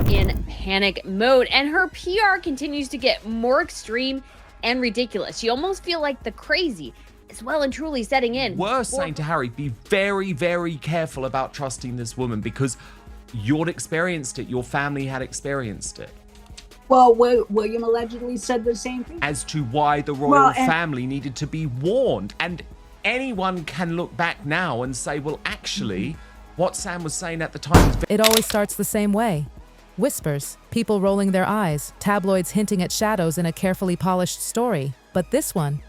in panic mode, and her PR continues to get more extreme and ridiculous. You almost feel like the crazy is well and truly setting in. We're saying to Harry, be very, very careful about trusting this woman because you'd experienced it. Your family had experienced it. Well, William allegedly said the same thing. As to why the royal family needed to be warned. And anyone can look back now and say, well, actually, what Sam was saying at the time is... It always starts the same way. Whispers, people rolling their eyes, tabloids hinting at shadows in a carefully polished story. But this one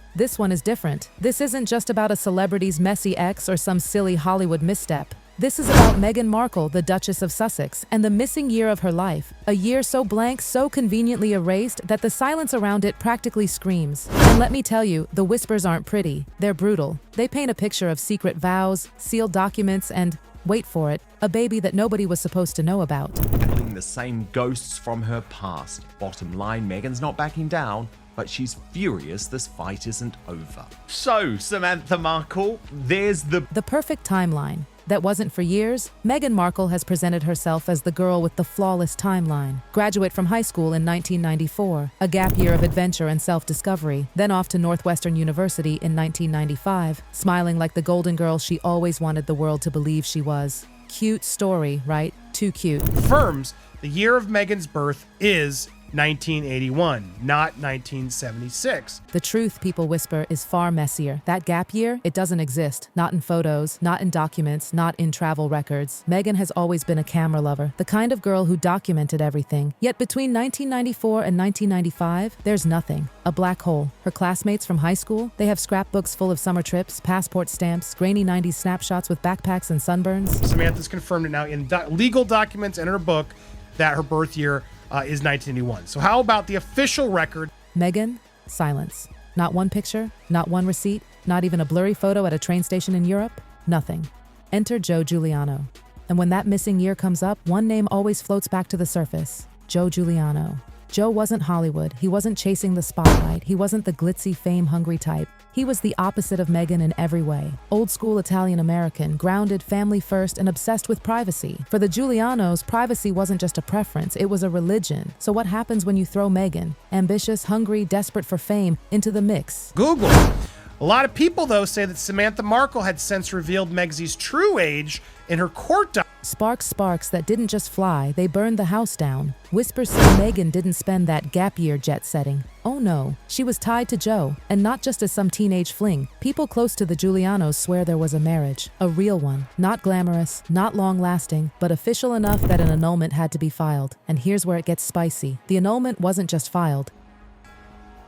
is different. This isn't just about a celebrity's messy ex or some silly Hollywood misstep. This is about Meghan Markle, the Duchess of Sussex, and the missing year of her life. A year so blank, so conveniently erased that the silence around it practically screams. And let me tell you, the whispers aren't pretty. They're brutal. They paint a picture of secret vows, sealed documents, and, wait for it, a baby that nobody was supposed to know about. Battling the same ghosts from her past. Bottom line, Meghan's not backing down, but she's furious this fight isn't over. So, Samantha Markle, there's the perfect timeline. That wasn't for years. Meghan Markle has presented herself as the girl with the flawless timeline. Graduate from high school in 1994, a gap year of adventure and self-discovery, then off to Northwestern University in 1995, smiling like the golden girl she always wanted the world to believe she was. Cute story, right? Too cute. Confirms the year of Meghan's birth is 1981, not 1976. The truth, people whisper, is far messier. That gap year, it doesn't exist. Not in photos, not in documents, not in travel records. Meghan has always been a camera lover, the kind of girl who documented everything. Yet between 1994 and 1995, there's nothing. A black hole. Her classmates from high school, they have scrapbooks full of summer trips, passport stamps, grainy 90s snapshots with backpacks and sunburns. Samantha's confirmed it now in legal documents in her book that her birth year is 1981. So how about the official record? Meghan, silence. Not one picture, not one receipt, not even a blurry photo at a train station in Europe. Nothing. Enter Joe Giuliano. And when that missing year comes up, one name always floats back to the surface. Joe Giuliano. Joe wasn't Hollywood. He wasn't chasing the spotlight. He wasn't the glitzy, fame-hungry type. He was the opposite of Meghan in every way. Old-school Italian-American, grounded, family-first, and obsessed with privacy. For the Giulianos, privacy wasn't just a preference, it was a religion. So what happens when you throw Meghan, ambitious, hungry, desperate for fame, into the mix? Google. A lot of people, though, say that Samantha Markle had since revealed Megsy's true age in her court documents. Sparks that didn't just fly, they burned the house down. Whispers say Meghan didn't spend that gap year jet setting. Oh no, she was tied to Joe, and not just as some teenage fling. People close to the Giulianos swear there was a marriage, a real one. Not glamorous, not long-lasting, but official enough that an annulment had to be filed. And here's where it gets spicy. The annulment wasn't just filed.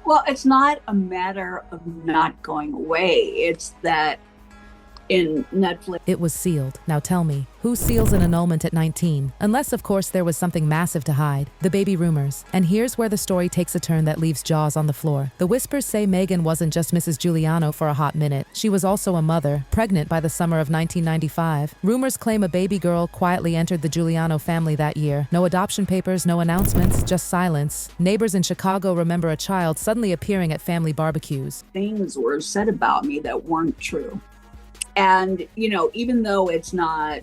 Well, it's not a matter of not going away. It's that in Netflix, it was sealed. Now tell me, who seals an annulment at 19? Unless, of course, there was something massive to hide. The baby rumors. And here's where the story takes a turn that leaves jaws on the floor. The whispers say Meghan wasn't just Mrs. Giuliano for a hot minute. She was also a mother, pregnant by the summer of 1995. Rumors claim a baby girl quietly entered the Giuliano family that year. No adoption papers, no announcements, just silence. Neighbors in Chicago remember a child suddenly appearing at family barbecues. Things were said about me that weren't true. And, even though it's not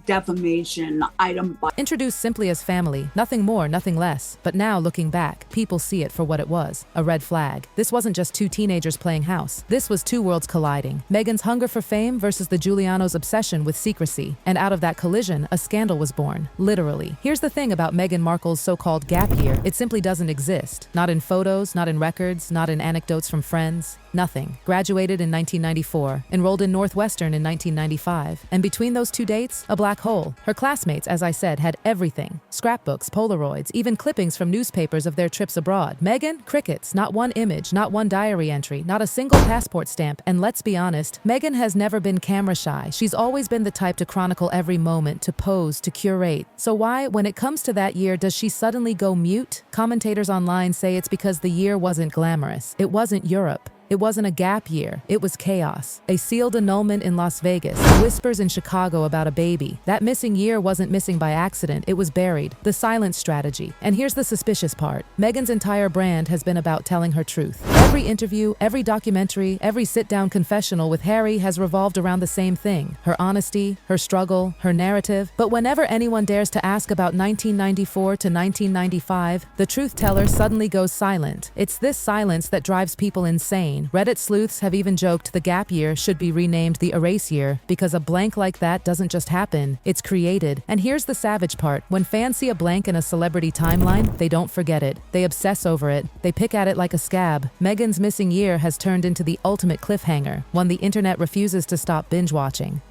defamation item. Introduced simply as family, nothing more, nothing less. But now, looking back, people see it for what it was, a red flag. This wasn't just two teenagers playing house. This was two worlds colliding. Meghan's hunger for fame versus the Giulianos' obsession with secrecy. And out of that collision, a scandal was born. Literally. Here's the thing about Meghan Markle's so-called gap year. It simply doesn't exist. Not in photos, not in records, not in anecdotes from friends. Nothing. Graduated in 1994. Enrolled in Northwestern in 1995. And between those two dates, a black hole. Her classmates, as I said, had everything. Scrapbooks, Polaroids, even clippings from newspapers of their trips abroad. Meghan? Crickets. Not one image, not one diary entry, not a single passport stamp. And let's be honest, Meghan has never been camera shy. She's always been the type to chronicle every moment, to pose, to curate. So why, when it comes to that year, does she suddenly go mute? Commentators online say it's because the year wasn't glamorous. It wasn't Europe. It wasn't a gap year, it was chaos. A sealed annulment in Las Vegas, whispers in Chicago about a baby. That missing year wasn't missing by accident, it was buried. The silent strategy. And here's the suspicious part. Meghan's entire brand has been about telling her truth. Every interview, every documentary, every sit-down confessional with Harry has revolved around the same thing. Her honesty, her struggle, her narrative. But whenever anyone dares to ask about 1994 to 1995, the truth teller suddenly goes silent. It's this silence that drives people insane. Reddit sleuths have even joked the gap year should be renamed the erase year because a blank like that doesn't just happen, it's created. And here's the savage part. When fans see a blank in a celebrity timeline, they don't forget it. They obsess over it. They pick at it like a scab. Meghan's missing year has turned into the ultimate cliffhanger, one the internet refuses to stop binge watching.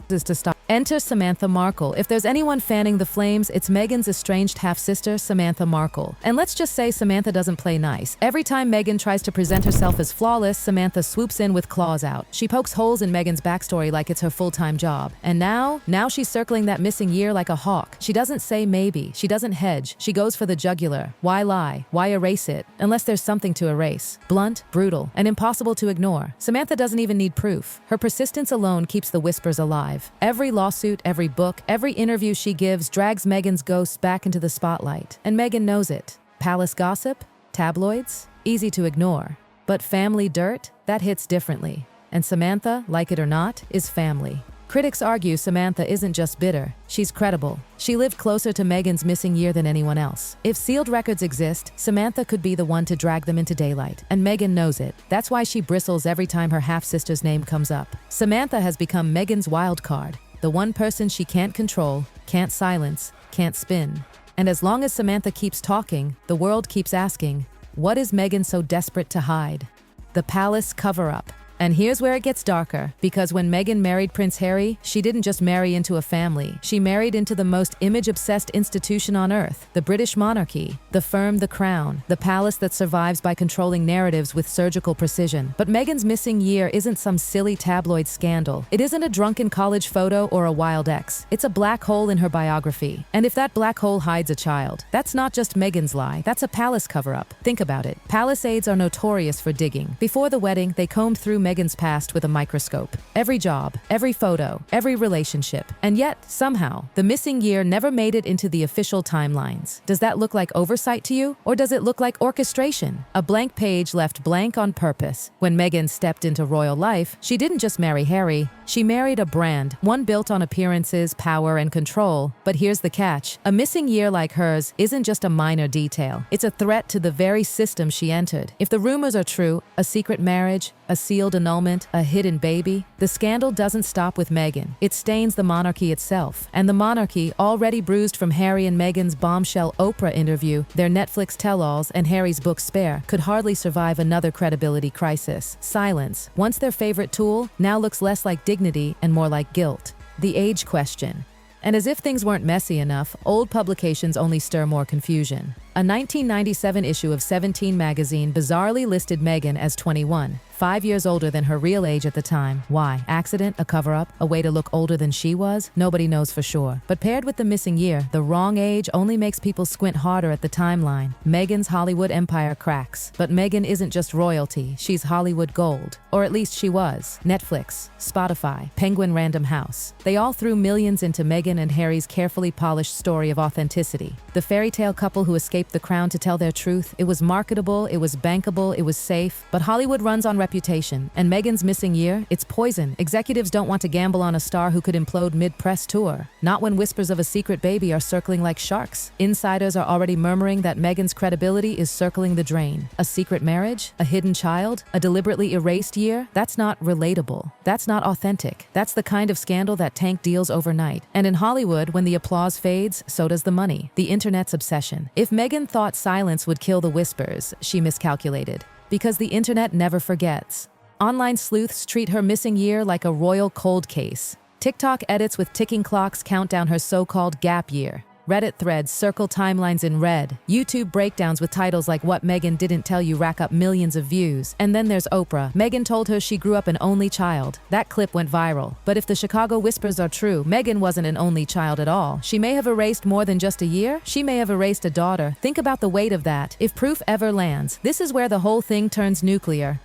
Enter Samantha Markle. If there's anyone fanning the flames, it's Meghan's estranged half-sister, Samantha Markle. And let's just say Samantha doesn't play nice. Every time Meghan tries to present herself as flawless, Samantha swoops in with claws out. She pokes holes in Meghan's backstory like it's her full-time job. And now she's circling that missing year like a hawk. She doesn't say maybe. She doesn't hedge. She goes for the jugular. Why lie? Why erase it? Unless there's something to erase. Blunt, brutal, and impossible to ignore. Samantha doesn't even need proof. Her persistence alone keeps the whispers alive. Every lawsuit, every book, every interview she gives drags Meghan's ghost back into the spotlight. And Meghan knows it. Palace gossip? Tabloids? Easy to ignore. But family dirt? That hits differently. And Samantha, like it or not, is family. Critics argue Samantha isn't just bitter, she's credible. She lived closer to Meghan's missing year than anyone else. If sealed records exist, Samantha could be the one to drag them into daylight, and Meghan knows it. That's why she bristles every time her half-sister's name comes up. Samantha has become Meghan's wild card, the one person she can't control, can't silence, can't spin. And as long as Samantha keeps talking, the world keeps asking, what is Meghan so desperate to hide? The palace cover-up. And here's where it gets darker, because when Meghan married Prince Harry, she didn't just marry into a family. She married into the most image-obsessed institution on earth, the British monarchy, the firm, the crown, the palace that survives by controlling narratives with surgical precision. But Meghan's missing year isn't some silly tabloid scandal. It isn't a drunken college photo or a wild ex. It's a black hole in her biography. And if that black hole hides a child, that's not just Meghan's lie, that's a palace cover-up. Think about it. Palace aides are notorious for digging. Before the wedding, they combed through Meghan's past with a microscope. Every job, every photo, every relationship. And yet, somehow, the missing year never made it into the official timelines. Does that look like oversight to you? Or does it look like orchestration? A blank page left blank on purpose. When Meghan stepped into royal life, she didn't just marry Harry, she married a brand, one built on appearances, power, and control. But here's the catch. A missing year like hers isn't just a minor detail. It's a threat to the very system she entered. If the rumors are true, a secret marriage, a sealed annulment, a hidden baby, the scandal doesn't stop with Meghan. It stains the monarchy itself. And the monarchy, already bruised from Harry and Meghan's bombshell Oprah interview, their Netflix tell-alls, and Harry's book Spare, could hardly survive another credibility crisis. Silence, once their favorite tool, now looks less like dignity and more like guilt. The age question. And as if things weren't messy enough, old publications only stir more confusion. A 1997 issue of 17 magazine bizarrely listed Meghan as 21, 5 years older than her real age at the time. Why? Accident? A cover-up? A way to look older than she was? Nobody knows for sure. But paired with the missing year, the wrong age only makes people squint harder at the timeline. Meghan's Hollywood empire cracks. But Meghan isn't just royalty, she's Hollywood gold. Or at least she was. Netflix, Spotify, Penguin Random House. They all threw millions into Meghan and Harry's carefully polished story of authenticity. The fairy tale couple who escaped the crown to tell their truth. It was marketable, it was bankable, it was safe. But Hollywood runs on reputation, and Meghan's missing year, it's poison. Executives don't want to gamble on a star who could implode mid-press tour. Not when whispers of a secret baby are circling like sharks. Insiders are already murmuring that Meghan's credibility is circling the drain. A secret marriage? A hidden child? A deliberately erased year? That's not relatable. That's not authentic. That's the kind of scandal that tank deals overnight. And in Hollywood, when the applause fades, so does the money. The internet's obsession. If Meghan thought silence would kill the whispers, she miscalculated. Because the internet never forgets. Online sleuths treat her missing year like a royal cold case. TikTok edits with ticking clocks count down her so-called gap year. Reddit threads circle timelines in red. YouTube breakdowns with titles like What Meghan Didn't Tell You rack up millions of views. And then there's Oprah. Meghan told her she grew up an only child. That clip went viral. But if the Chicago whispers are true, Meghan wasn't an only child at all. She may have erased more than just a year. She may have erased a daughter. Think about the weight of that. If proof ever lands, this is where the whole thing turns nuclear.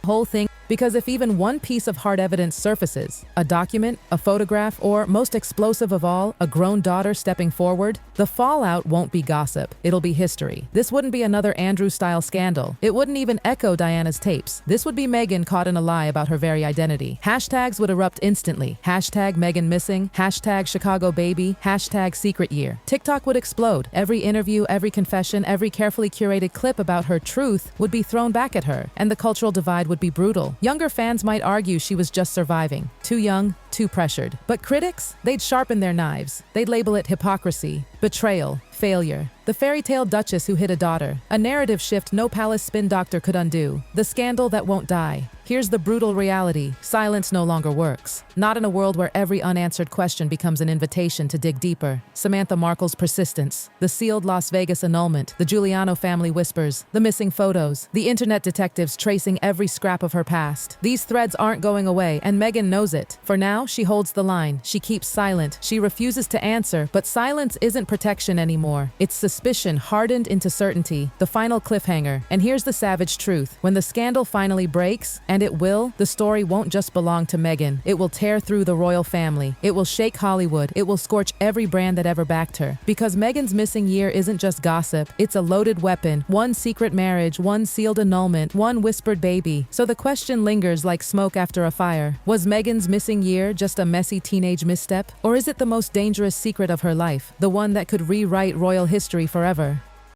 Because if even one piece of hard evidence surfaces, a document, a photograph, or most explosive of all, a grown daughter stepping forward, the fallout won't be gossip, it'll be history. This wouldn't be another Andrew-style scandal. It wouldn't even echo Diana's tapes. This would be Meghan caught in a lie about her very identity. Hashtags would erupt instantly. Hashtag Meghan missing, hashtag Chicago baby, hashtag secret year. TikTok would explode. Every interview, every confession, every carefully curated clip about her truth would be thrown back at her, and the cultural divide would be brutal. Younger fans might argue she was just surviving. Too young, too pressured. But critics? They'd sharpen their knives. They'd label it hypocrisy, betrayal, failure. The fairy tale duchess who hid a daughter. A narrative shift no palace spin doctor could undo. The scandal that won't die. Here's the brutal reality. Silence no longer works. Not in a world where every unanswered question becomes an invitation to dig deeper. Samantha Markle's persistence. The sealed Las Vegas annulment. The Giuliano family whispers. The missing photos. The internet detectives tracing every scrap of her past. These threads aren't going away, and Meghan knows it. For now, she holds the line. She keeps silent. She refuses to answer, but silence isn't protection anymore. It's suspicion hardened into certainty. The final cliffhanger. And here's the savage truth. When the scandal finally breaks, and it will, the story won't just belong to Meghan. It will tear through the royal family. It will shake Hollywood. It will scorch every brand that ever backed her. Because Meghan's missing year isn't just gossip. It's a loaded weapon. One secret marriage, one sealed annulment, one whispered baby. So the question lingers like smoke after a fire. Was Meghan's missing year just a messy teenage misstep? Or is it the most dangerous secret of her life? The one that could rewrite royal history forever?